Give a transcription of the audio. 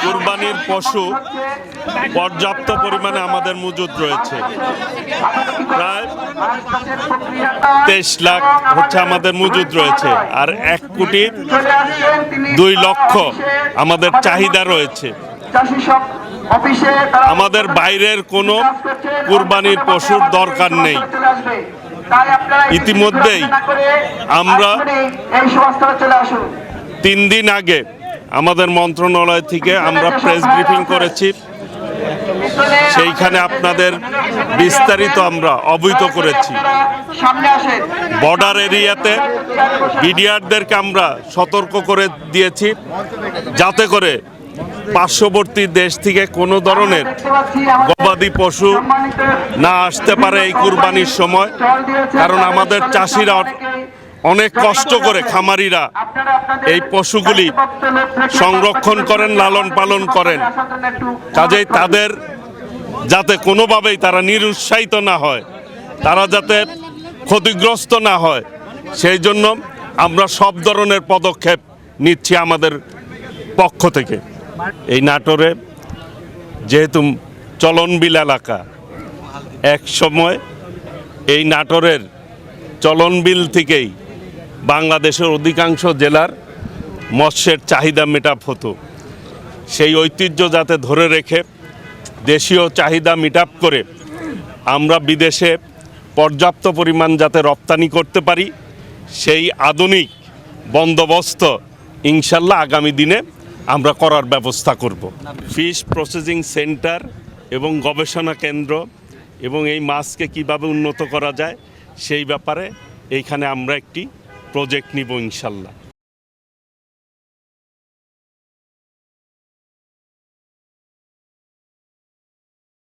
কুরবানির পশু পর্যাপ্ত পরিমাণে আমাদের মজুদ রয়েছে। প্রায় 23 লাখ হচ্ছে আমাদের মজুদ রয়েছে, আর 1,02,00,000 আমাদের চাহিদা রয়েছে। আমাদের বাইরের কোনো কুরবানির পশুর দরকার নেই। ইতিমধ্যেই আমরা 3 দিন আগে আমাদের মন্ত্রণালয় থেকে আমরা প্রেস ব্রিফিং করেছি, সেইখানে আপনাদের বিস্তারিত আমরা অবহিত করেছি। বর্ডার এরিয়াতে বিডিআরদেরকে আমরা সতর্ক করে দিয়েছি, যাতে করে পার্শ্ববর্তী দেশ থেকে কোনো ধরনের গবাদি পশু না আসতে পারে এই কুরবানির সময়। কারণ আমাদের চাষিরা অনেক কষ্ট করে, খামারিরা এই পশুগুলি সংরক্ষণ করেন, লালন পালন করেন। কাজেই তাদের যাতে কোনোভাবেই তারা নিরুৎসাহিত না হয়, তারা যাতে ক্ষতিগ্রস্ত না হয়, সেই জন্য আমরা সব ধরনের পদক্ষেপ নিচ্ছি আমাদের পক্ষ থেকে। এই নাটোরে যেহেতু চলনবিল এলাকা, এক সময় এই নাটোরের চলনবিল থেকেই বাংলাদেশের অধিকাংশ জেলার মৎস্যের চাহিদা মেটাপ হতো। সেই ঐতিহ্য যাতে ধরে রেখে দেশীয় চাহিদা মিটাপ করে আমরা বিদেশে পর্যাপ্ত পরিমাণ যাতে রপ্তানি করতে পারি, সেই আধুনিক বন্দোবস্ত ইনশাল্লাহ আগামী দিনে আমরা করার ব্যবস্থা করব। ফিশ প্রসেসিং সেন্টার এবং গবেষণা কেন্দ্র এবং এই মাছকে কিভাবে উন্নত করা যায় সেই ব্যাপারে এইখানে আমরা একটি প্রজেক্ট নিব ইনশাল্লাহ।